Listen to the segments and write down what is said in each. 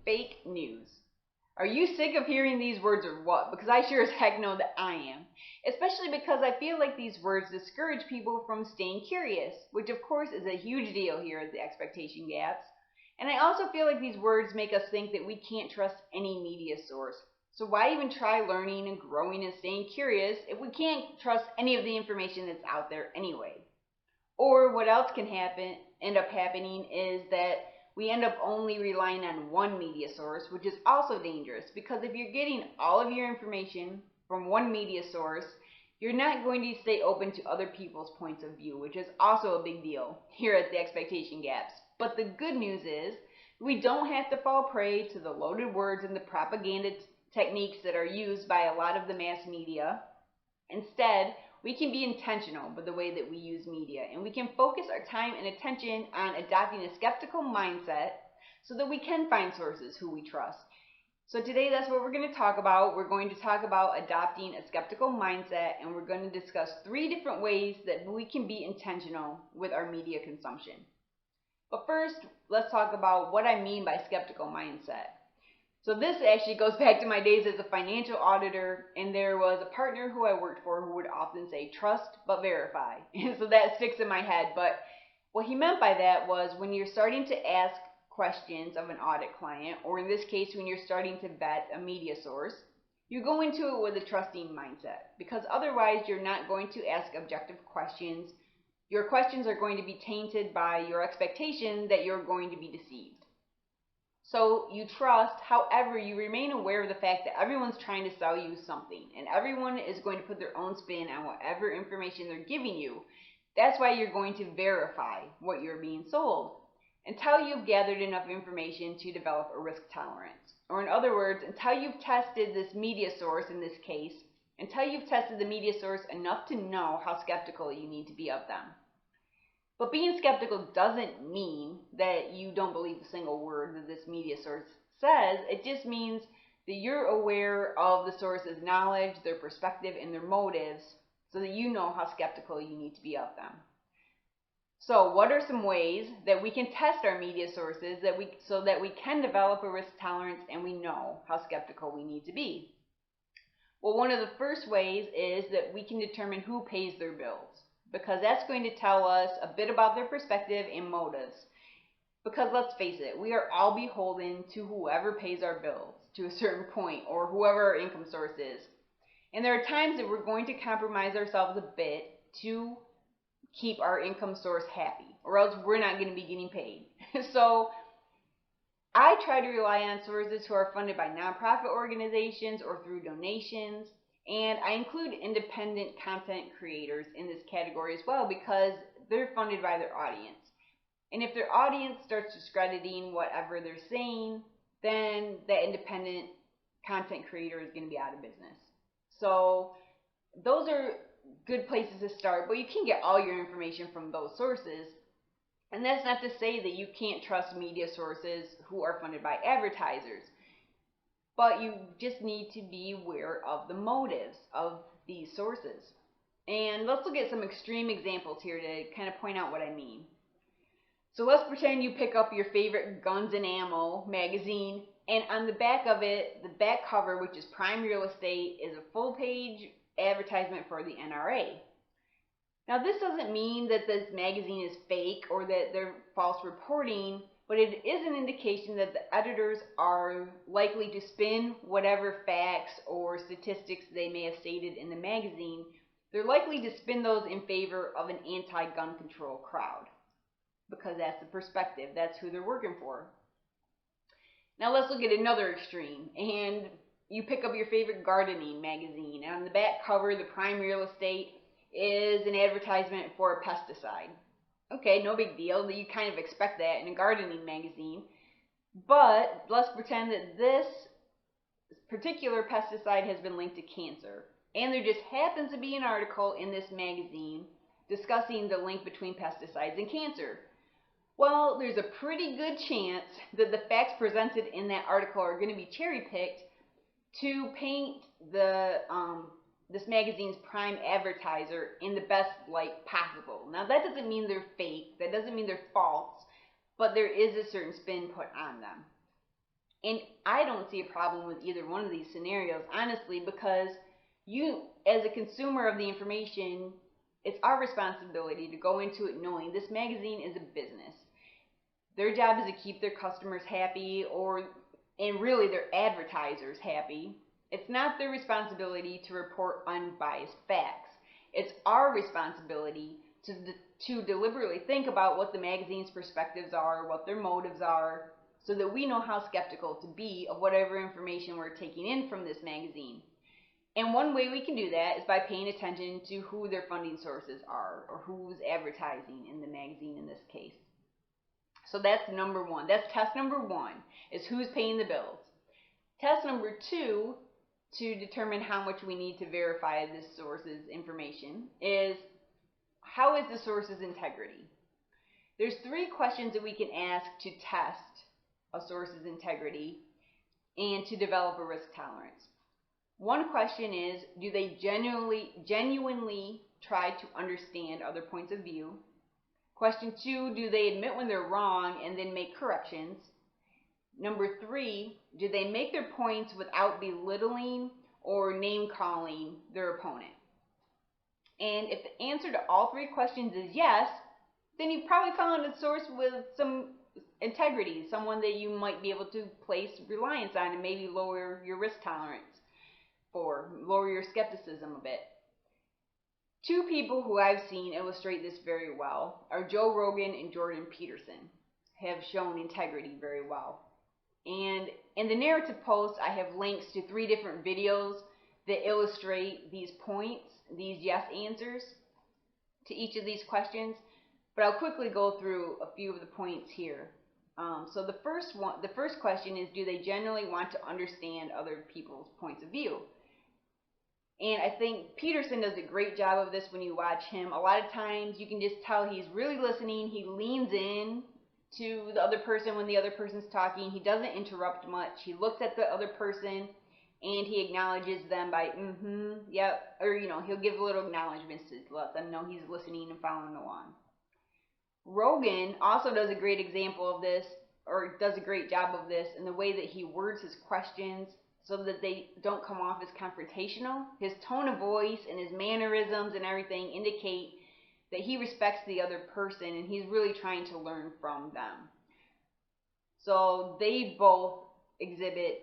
fake news. Are you sick of hearing these words or what? Because I sure as heck know that I am. Especially because I feel like these words discourage people from staying curious, which of course is a huge deal here at the Expectation Gaps. And I also feel like these words make us think that we can't trust any media source. So why even try learning and growing and staying curious if we can't trust any of the information that's out there anyway? Or what else can end up happening is that we end up only relying on one media source, which is also dangerous because if you're getting all of your information from one media source, you're not going to stay open to other people's points of view, which is also a big deal here at the Expectation Gaps. But the good news is we don't have to fall prey to the loaded words and the propaganda techniques that are used by a lot of the mass media. Instead, we can be intentional with the way that we use media, and we can focus our time and attention on adopting a skeptical mindset so that we can find sources who we trust. So today that's what we're going to talk about. We're going to talk about adopting a skeptical mindset, and we're going to discuss 3 different ways that we can be intentional with our media consumption. But first, let's talk about what I mean by skeptical mindset. So this actually goes back to my days as a financial auditor, and there was a partner who I worked for who would often say, trust but verify. And so that sticks in my head. But what he meant by that was when you're starting to ask questions of an audit client, or in this case, when you're starting to vet a media source, you go into it with a trusting mindset, because otherwise you're not going to ask objective questions. Your questions are going to be tainted by your expectation that you're going to be deceived. So you trust, however, you remain aware of the fact that everyone's trying to sell you something, and everyone is going to put their own spin on whatever information they're giving you. That's why you're going to verify what you're being sold until you've gathered enough information to develop a risk tolerance. Or in other words, until you've tested this media source, in this case, until you've tested the media source enough to know how skeptical you need to be of them. But being skeptical doesn't mean that you don't believe a single word that this media source says. It just means that you're aware of the source's knowledge, their perspective, and their motives so that you know how skeptical you need to be of them. So what are some ways that we can test our media sources so that we can develop a risk tolerance and we know how skeptical we need to be? Well, one of the first ways is that we can determine who pays their bills, because that's going to tell us a bit about their perspective and motives. Because let's face it, we are all beholden to whoever pays our bills to a certain point, or whoever our income source is. And there are times that we're going to compromise ourselves a bit to keep our income source happy, or else we're not going to be getting paid. So I try to rely on sources who are funded by nonprofit organizations or through donations. And I include independent content creators in this category as well because they're funded by their audience. And if their audience starts discrediting whatever they're saying, then that independent content creator is going to be out of business. So those are good places to start, but you can get all your information from those sources. And that's not to say that you can't trust media sources who are funded by advertisers. But you just need to be aware of the motives of these sources. And let's look at some extreme examples here to kind of point out what I mean. So let's pretend you pick up your favorite Guns and Ammo magazine, and on the back of it, the back cover, which is prime real estate, is a full-page advertisement for the NRA. Now this doesn't mean that this magazine is fake or that they're false reporting, but it is an indication that the editors are likely to spin whatever facts or statistics they may have stated in the magazine. They're likely to spin those in favor of an anti-gun control crowd, because that's the perspective. That's who they're working for. Now let's look at another extreme, and you pick up your favorite gardening magazine, and on the back cover, the prime real estate is an advertisement for a pesticide. Okay, no big deal. You kind of expect that in a gardening magazine. But let's pretend that this particular pesticide has been linked to cancer. And there just happens to be an article in this magazine discussing the link between pesticides and cancer. Well, there's a pretty good chance that the facts presented in that article are going to be cherry-picked to paint this magazine's prime advertiser in the best light possible. Now that doesn't mean they're fake, that doesn't mean they're false, but there is a certain spin put on them. And I don't see a problem with either one of these scenarios, honestly, because you, as a consumer of the information, it's our responsibility to go into it knowing this magazine is a business. Their job is to keep their customers happy, and really their advertisers happy. It's not their responsibility to report unbiased facts. It's our responsibility to deliberately think about what the magazine's perspectives are, what their motives are, so that we know how skeptical to be of whatever information we're taking in from this magazine. And one way we can do that is by paying attention to who their funding sources are, or who's advertising in the magazine in this case. So that's number one. That's test number one, is who's paying the bills. Test number two, to determine how much we need to verify this source's information, is how is the source's integrity? There's 3 questions that we can ask to test a source's integrity and to develop a risk tolerance. One question is, do they genuinely try to understand other points of view? Question 2, do they admit when they're wrong and then make corrections? Number 3, do they make their points without belittling or name-calling their opponent? And if the answer to all 3 questions is yes, then you've probably found a source with some integrity, someone that you might be able to place reliance on and maybe lower your risk tolerance for, lower your skepticism a bit. 2 people who I've seen illustrate this very well are Joe Rogan and Jordan Peterson, have shown integrity very well. And in the narrative post, I have links to 3 different videos that illustrate these points, these yes answers to each of these questions. But I'll quickly go through a few of the points here. So the first question is, do they generally want to understand other people's points of view? And I think Peterson does a great job of this when you watch him. A lot of times you can just tell he's really listening. He leans in to the other person when the other person's talking. He doesn't interrupt much. He looks at the other person and he acknowledges them by yep, or he'll give little acknowledgments to let them know he's listening and following along. Rogan also does a great example of this, or does a great job of this, in the way that he words his questions so that they don't come off as confrontational. His tone of voice and his mannerisms and everything indicate that he respects the other person and he's really trying to learn from them. So they both exhibit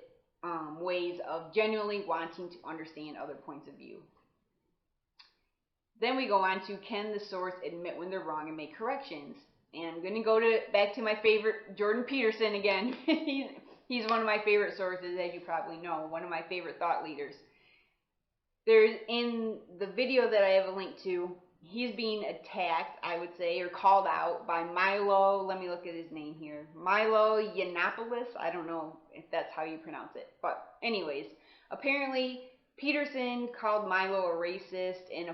ways of genuinely wanting to understand other points of view. Then we go on to, can the source admit when they're wrong and make corrections? And I'm going to go back to my favorite, Jordan Peterson again. He's one of my favorite sources, as you probably know, one of my favorite thought leaders. There's, in the video that I have a link to, he's being attacked, I would say, or called out by Milo. Let me look at his name here. Milo Yiannopoulos. I don't know if that's how you pronounce it. But anyways, apparently Peterson called Milo a racist in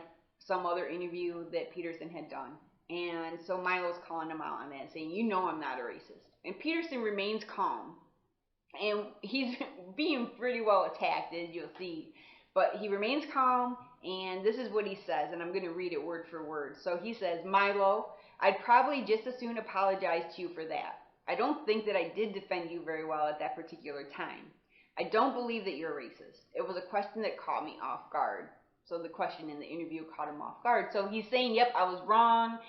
some other interview that Peterson had done. And so Milo's calling him out on that, saying, you know I'm not a racist. And Peterson remains calm. And he's being pretty well attacked, as you'll see. But he remains calm, and this is what he says, and I'm going to read it word for word. So he says, Milo, I'd probably just as soon apologize to you for that. I don't think that I did defend you very well at that particular time. I don't believe that you're a racist. It was a question that caught me off guard. So the question in the interview caught him off guard. So he's saying, yep, I was wrong.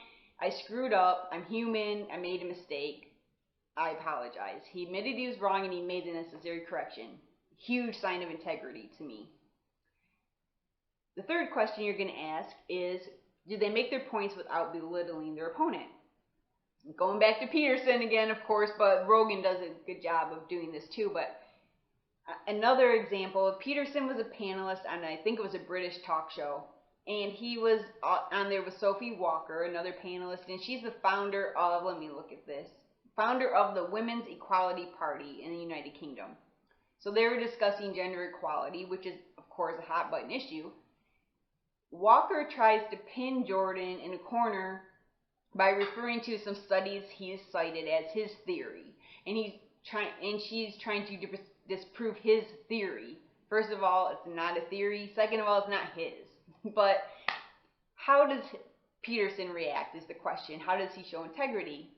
I screwed up. I'm human. I made a mistake. I apologize. He admitted he was wrong and he made the necessary correction. Huge sign of integrity to me. The third question you're going to ask is, do they make their points without belittling their opponent? Going back to Peterson again, of course, but Rogan does a good job of doing this too. But another example, Peterson was a panelist on, I think it was a British talk show. And he was on there with Sophie Walker, another panelist, and she's the founder of, let me look at this, founder of the Women's Equality Party in the United Kingdom. So they were discussing gender equality, which is, of course, a hot button issue. Walker tries to pin Jordan in a corner by referring to some studies he's cited as his theory. And she's trying to disprove his theory. First of all, it's not a theory. Second of all, it's not his. But how does Peterson react is the question. How does he show integrity?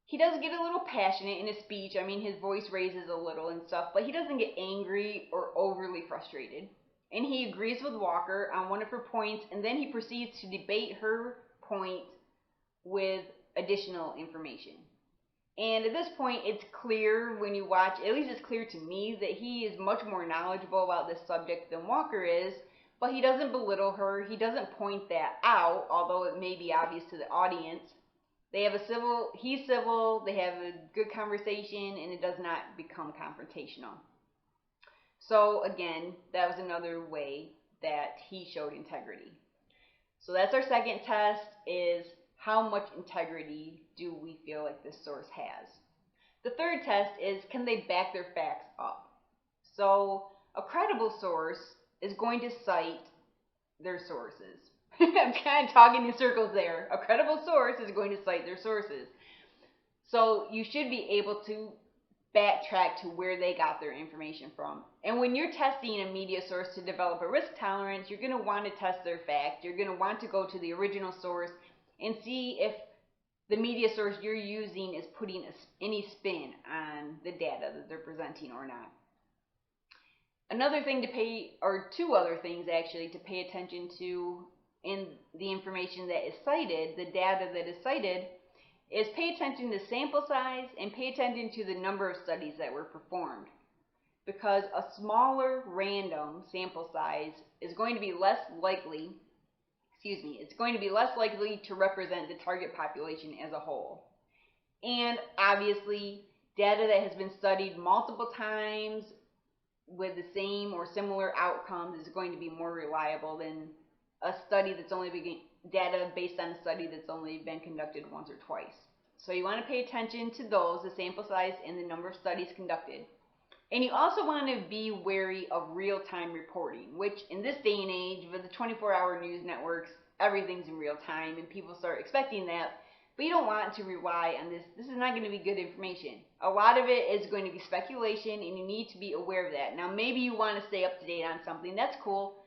He does get a little passionate in his speech. I mean, his voice raises a little and stuff, but he doesn't get angry or overly frustrated. And he agrees with Walker on one of her points, and then he proceeds to debate her point with additional information. And at this point, it's clear when you watch, at least it's clear to me, that he is much more knowledgeable about this subject than Walker is, but he doesn't belittle her. He doesn't point that out, although it may be obvious to the audience. He's civil, they have a good conversation, and it does not become confrontational. So again, that was another way that he showed integrity. So that's our second test, is how much integrity do we feel like this source has. The third test is, can they back their facts up? So a credible source is going to cite their sources. I'm kind of talking in circles there. A credible source is going to cite their sources. So you should be able to backtrack to where they got their information from. And when you're testing a media source to develop a risk tolerance, you're going to want to test their fact. You're going to want to go to the original source and see if the media source you're using is putting any spin on the data that they're presenting or not. Another thing to pay, or two other things actually, to pay attention to in the information that is cited, the data that is cited, is pay attention to sample size and pay attention to the number of studies that were performed. Because a smaller random sample size is going to be less likely, it's going to be less likely to represent the target population as a whole. And obviously, data that has been studied multiple times with the same or similar outcomes is going to be more reliable than a study that's only been data based on a study that's only been conducted once or twice. So you want to pay attention to those, the sample size and the number of studies conducted. And you also want to be wary of real-time reporting, which in this day and age with the 24-hour news networks, everything's in real time and people start expecting that. But you don't want to rely on this. This is not going to be good information. A lot of it is going to be speculation, and you need to be aware of that. Now, maybe you want to stay up to date on something. That's cool.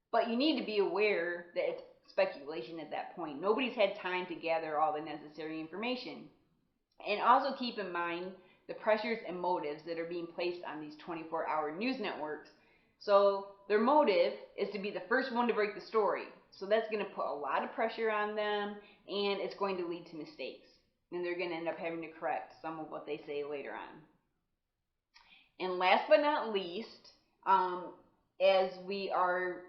But you need to be aware that it's speculation at that point. Nobody's had time to gather all the necessary information. And also keep in mind the pressures and motives that are being placed on these 24-hour news networks. So their motive is to be the first one to break the story. So that's going to put a lot of pressure on them, and it's going to lead to mistakes. And they're going to end up having to correct some of what they say later on. And last but not least, as we are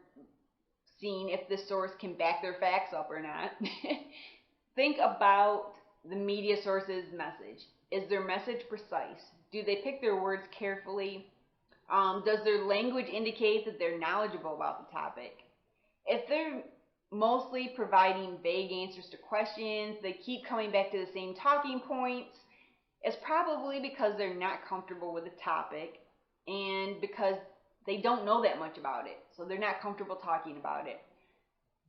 seeing if this source can back their facts up or not, think about the media source's message. Is their message precise? Do they pick their words carefully? Does their language indicate that they're knowledgeable about the topic? If they're mostly providing vague answers to questions, they keep coming back to the same talking points, it's probably because they're not comfortable with the topic and because they don't know that much about it. So they're not comfortable talking about it.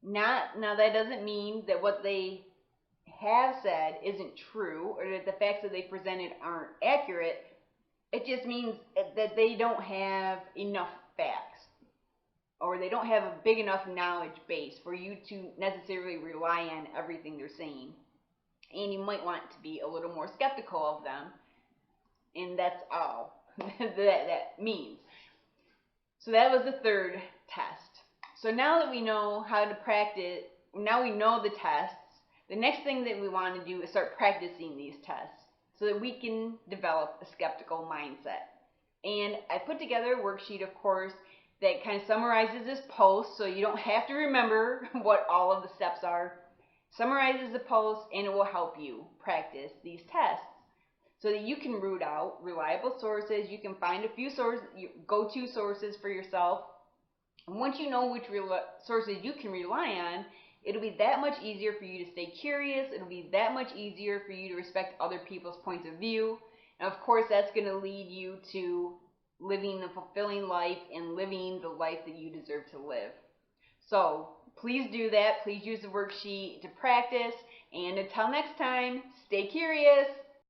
Now that doesn't mean that what they have said isn't true or that the facts that they presented aren't accurate. It just means that they don't have enough facts, or they don't have a big enough knowledge base for you to necessarily rely on everything they're saying. And you might want to be a little more skeptical of them, and that's all that means. So that was the third test. So now that we know how to practice, now we know the tests, the next thing that we want to do is start practicing these tests so that we can develop a skeptical mindset. And I put together a worksheet, of course, that kind of summarizes this post so you don't have to remember what all of the steps are. Summarizes the post, and it will help you practice these tests so that you can root out reliable sources. You can find a few go-to sources for yourself. And once you know which sources you can rely on, it'll be that much easier for you to stay curious. It'll be that much easier for you to respect other people's points of view. And of course, that's going to lead you to living a fulfilling life and living the life that you deserve to live. So please do that. Please use the worksheet to practice. And until next time, stay curious.